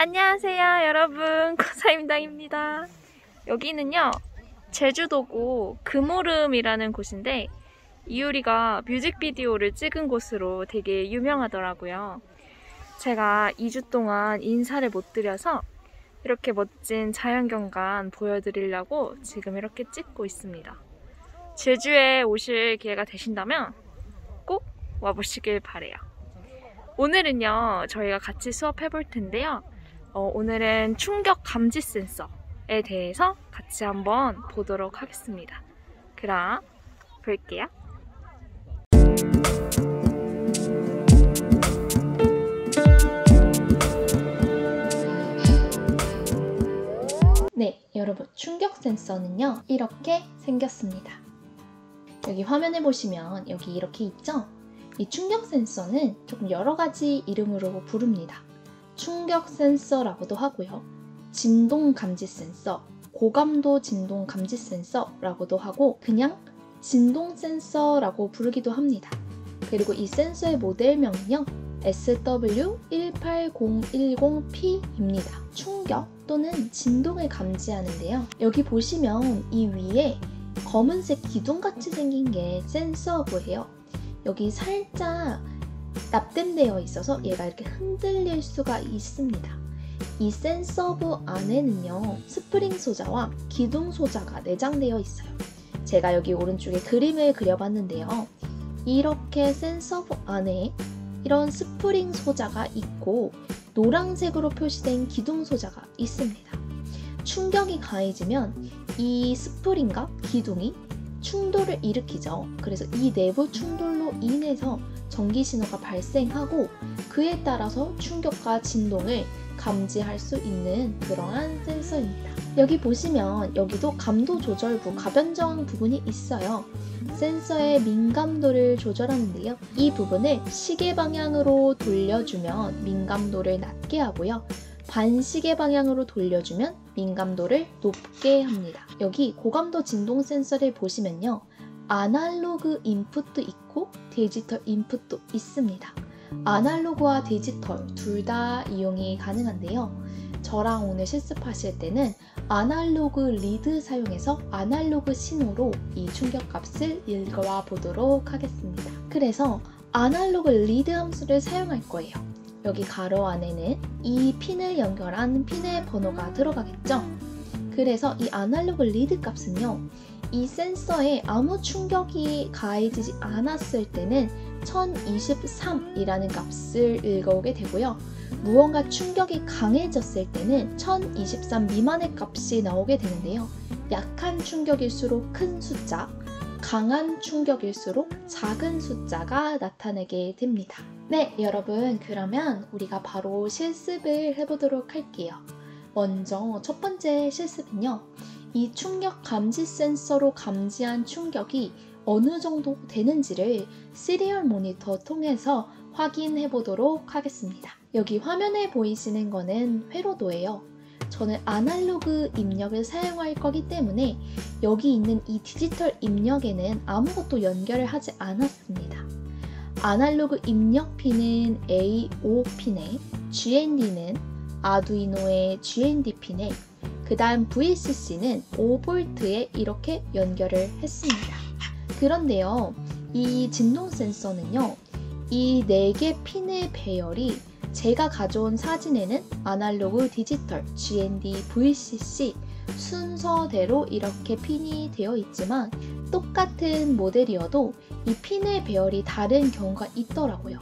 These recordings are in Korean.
안녕하세요 여러분, 코사임당입니다. 여기는요 제주도고 금오름이라는 곳인데 이효리가 뮤직비디오를 찍은 곳으로 되게 유명하더라고요. 제가 2주 동안 인사를 못 드려서 이렇게 멋진 자연경관 보여드리려고 지금 이렇게 찍고 있습니다. 제주에 오실 기회가 되신다면 꼭 와보시길 바래요. 오늘은요 저희가 같이 수업해 볼 텐데요. 오늘은 충격 감지 센서에 대해서 같이 한번 보도록 하겠습니다. 그럼 볼게요. 네, 여러분, 충격 센서는요 이렇게 생겼습니다. 여기 화면에 보시면 여기 이렇게 있죠? 이 충격 센서는 조금 여러 가지 이름으로 부릅니다. 충격 센서라고도 하고요. 진동 감지 센서, 고감도 진동 감지 센서라고도 하고 그냥 진동 센서라고 부르기도 합니다. 그리고 이 센서의 모델명은요. SW18010P입니다. 충격 또는 진동을 감지하는데요. 여기 보시면 이 위에 검은색 기둥같이 생긴 게 센서부예요. 여기 살짝 납땜되어 있어서 얘가 이렇게 흔들릴 수가 있습니다. 이 센서부 안에는요 스프링 소자와 기둥 소자가 내장되어 있어요. 제가 여기 오른쪽에 그림을 그려봤는데요. 이렇게 센서부 안에 이런 스프링 소자가 있고 노란색으로 표시된 기둥 소자가 있습니다. 충격이 가해지면 이 스프링과 기둥이 충돌을 일으키죠. 그래서 이 내부 충돌로 인해서 전기 신호가 발생하고 그에 따라서 충격과 진동을 감지할 수 있는 그러한 센서입니다. 여기 보시면 여기도 감도 조절부, 가변정 부분이 있어요. 센서의 민감도를 조절하는데요. 이 부분을 시계 방향으로 돌려주면 민감도를 낮게 하고요. 반시계 방향으로 돌려주면 민감도를 높게 합니다. 여기 고감도 진동 센서를 보시면요. 아날로그 인풋도 있고 디지털 인풋도 있습니다. 아날로그와 디지털 둘 다 이용이 가능한데요. 저랑 오늘 실습하실 때는 아날로그 리드 사용해서 아날로그 신호로 이 충격값을 읽어와 보도록 하겠습니다. 그래서 아날로그 리드 함수를 사용할 거예요. 여기 가로 안에는 이 핀을 연결한 핀의 번호가 들어가겠죠? 그래서 이 아날로그 리드 값은요. 이 센서에 아무 충격이 가해지지 않았을 때는 1023이라는 값을 읽어오게 되고요. 무언가 충격이 강해졌을 때는 1023 미만의 값이 나오게 되는데요. 약한 충격일수록 큰 숫자, 강한 충격일수록 작은 숫자가 나타나게 됩니다. 네, 여러분, 그러면 우리가 바로 실습을 해보도록 할게요. 먼저 첫 번째 실습은요. 이 충격 감지 센서로 감지한 충격이 어느 정도 되는지를 시리얼 모니터 통해서 확인해 보도록 하겠습니다. 여기 화면에 보이시는 거는 회로도예요. 저는 아날로그 입력을 사용할 거기 때문에 여기 있는 이 디지털 입력에는 아무것도 연결을 하지 않았습니다. 아날로그 입력 핀은 A5 핀에, GND는 아두이노의 GND 핀에, 그 다음 VCC는 5V에 이렇게 연결을 했습니다. 그런데요, 이 진동 센서는요, 이 4개 핀의 배열이 제가 가져온 사진에는 아날로그, 디지털, GND, VCC 순서대로 이렇게 핀이 되어 있지만 똑같은 모델이어도 이 핀의 배열이 다른 경우가 있더라고요.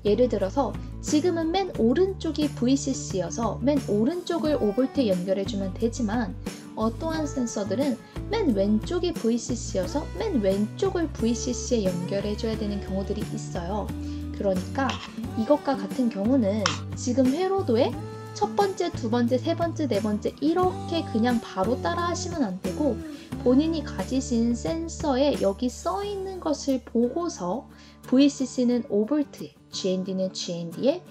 예를 들어서 지금은 맨 오른쪽이 VCC여서 맨 오른쪽을 5V 연결해주면 되지만 어떠한 센서들은 맨 왼쪽이 VCC여서 맨 왼쪽을 VCC에 연결해줘야 되는 경우들이 있어요. 그러니까 이것과 같은 경우는 지금 회로도에 첫 번째, 두 번째, 세 번째, 네 번째 이렇게 그냥 바로 따라 하시면 안 되고 본인이 가지신 센서에 여기 써 있는 것을 보고서 VCC는 5V, GND는 GND에,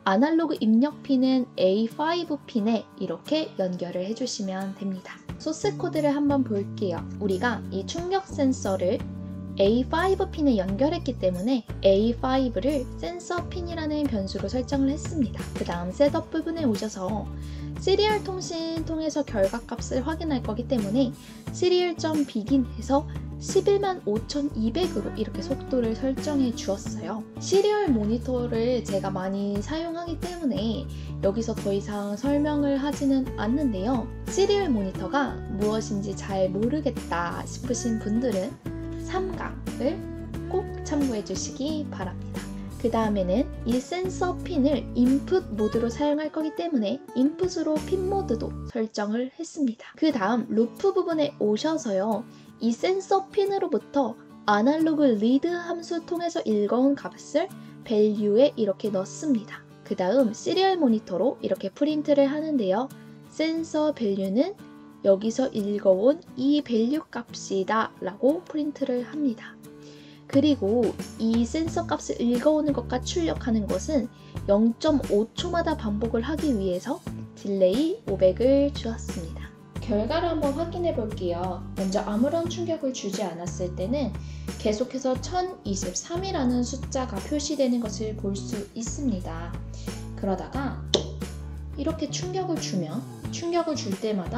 아날로그 입력 핀은 A5 핀에 이렇게 연결을 해주시면 됩니다. 소스 코드를 한번 볼게요. 우리가 이 충격 센서를 A5 핀에 연결했기 때문에 A5를 센서 핀이라는 변수로 설정을 했습니다. 그 다음 셋업 부분에 오셔서 시리얼 통신 통해서 결과값을 확인할 거기 때문에 serial.begin해서 115,200으로 이렇게 속도를 설정해 주었어요. 시리얼 모니터를 제가 많이 사용하기 때문에 여기서 더 이상 설명을 하지는 않는데요. 시리얼 모니터가 무엇인지 잘 모르겠다 싶으신 분들은 3강을 꼭 참고해 주시기 바랍니다. 그 다음에는 이 센서 핀을 인풋 모드로 사용할 거기 때문에 인풋으로 핀 모드도 설정을 했습니다. 그 다음 루프 부분에 오셔서요. 이 센서 핀으로부터 아날로그 리드 함수 통해서 읽어온 값을 value에 이렇게 넣습니다. 그 다음 시리얼 모니터로 이렇게 프린트를 하는데요. 센서 value는 여기서 읽어온 이 value 값이다 라고 프린트를 합니다. 그리고 이 센서 값을 읽어오는 것과 출력하는 것은 0.5초마다 반복을 하기 위해서 딜레이 500을 주었습니다. 결과를 한번 확인해 볼게요. 먼저 아무런 충격을 주지 않았을 때는 계속해서 1023이라는 숫자가 표시되는 것을 볼 수 있습니다. 그러다가 이렇게 충격을 줄 때마다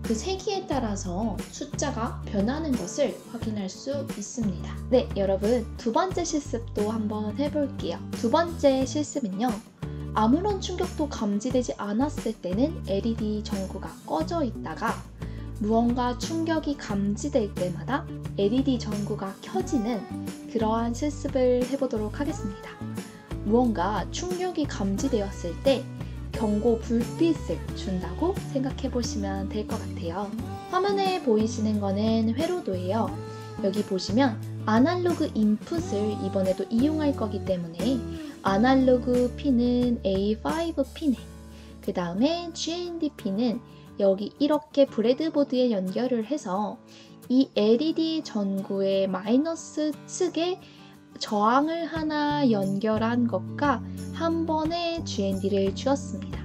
그 세기에 따라서 숫자가 변하는 것을 확인할 수 있습니다. 네, 여러분 두 번째 실습도 한번 해볼게요. 두 번째 실습은요. 아무런 충격도 감지되지 않았을 때는 LED 전구가 꺼져 있다가 무언가 충격이 감지될 때마다 LED 전구가 켜지는 그러한 실습을 해보도록 하겠습니다. 무언가 충격이 감지되었을 때 경고 불빛을 준다고 생각해 보시면 될 것 같아요. 화면에 보이시는 거는 회로도예요. 여기 보시면 아날로그 인풋을 이번에도 이용할 거기 때문에 아날로그 핀은 A5 핀에 그 다음에 GND 핀은 여기 이렇게 브레드보드에 연결을 해서 이 LED 전구의 마이너스 측에 저항을 하나 연결한 것과 한 번에 GND를 주었습니다.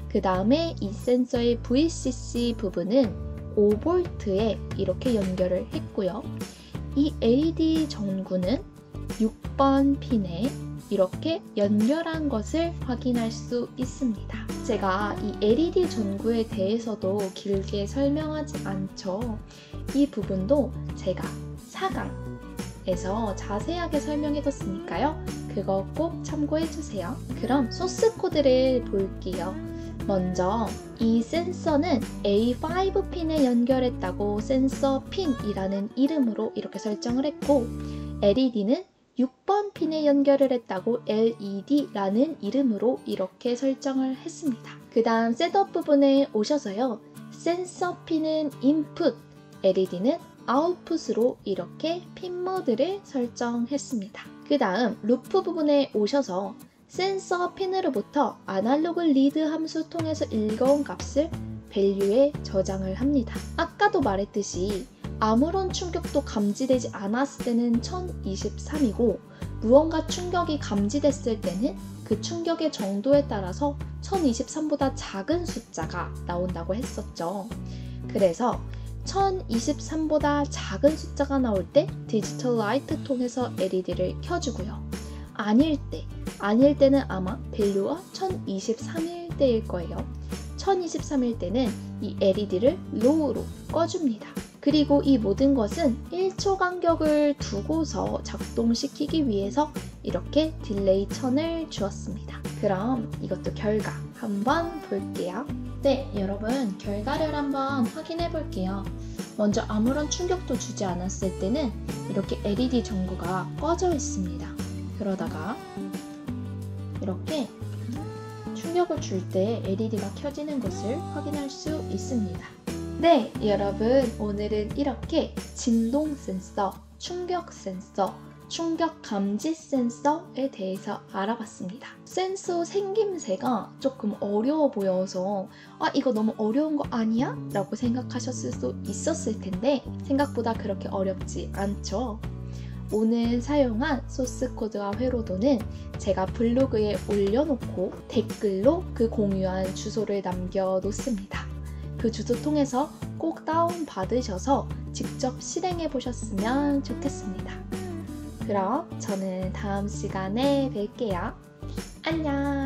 그 다음에 이 센서의 VCC 부분은 5V에 이렇게 연결을 했고요. 이 LED 전구는 6번 핀에 이렇게 연결한 것을 확인할 수 있습니다. 제가 이 LED 전구에 대해서도 길게 설명하지 않죠. 이 부분도 제가 4강에서 자세하게 설명해뒀으니까요. 그거 꼭 참고해주세요. 그럼 소스 코드를 볼게요. 먼저 이 센서는 A5 핀에 연결했다고 센서 핀이라는 이름으로 이렇게 설정을 했고 LED는 6번 핀에 연결을 했다고 LED라는 이름으로 이렇게 설정을 했습니다. 그 다음 셋업 부분에 오셔서요. 센서 핀은 인풋, LED는 아웃풋으로 이렇게 핀 모드를 설정했습니다. 그 다음 루프 부분에 오셔서 센서 핀으로부터 아날로그 리드 함수 통해서 읽어온 값을 value에 저장을 합니다. 아까도 말했듯이 아무런 충격도 감지되지 않았을 때는 1023이고 무언가 충격이 감지됐을 때는 그 충격의 정도에 따라서 1023보다 작은 숫자가 나온다고 했었죠. 그래서 1023보다 작은 숫자가 나올 때 디지털 라이트 통해서 LED를 켜주고요. 아닐 때는 아마 value가 1023일 때일 거예요. 1023일 때는 이 LED를 low로 꺼줍니다. 그리고 이 모든 것은 1초 간격을 두고서 작동시키기 위해서 이렇게 딜레이 1000을 주었습니다. 그럼 이것도 결과 한번 볼게요. 네, 여러분 결과를 한번 확인해 볼게요. 먼저 아무런 충격도 주지 않았을 때는 이렇게 LED 전구가 꺼져 있습니다. 그러다가 이렇게 충격을 줄 때 LED가 켜지는 것을 확인할 수 있습니다. 네, 여러분 오늘은 이렇게 진동 센서, 충격 센서, 충격 감지 센서에 대해서 알아봤습니다. 센서 생김새가 조금 어려워 보여서 이거 너무 어려운 거 아니야? 라고 생각하셨을 수 있었을 텐데 생각보다 그렇게 어렵지 않죠? 오늘 사용한 소스 코드와 회로도는 제가 블로그에 올려놓고 댓글로 그 공유한 주소를 남겨놓습니다. 그 주소 통해서 꼭 다운 받으셔서 직접 실행해 보셨으면 좋겠습니다. 그럼 저는 다음 시간에 뵐게요. 안녕!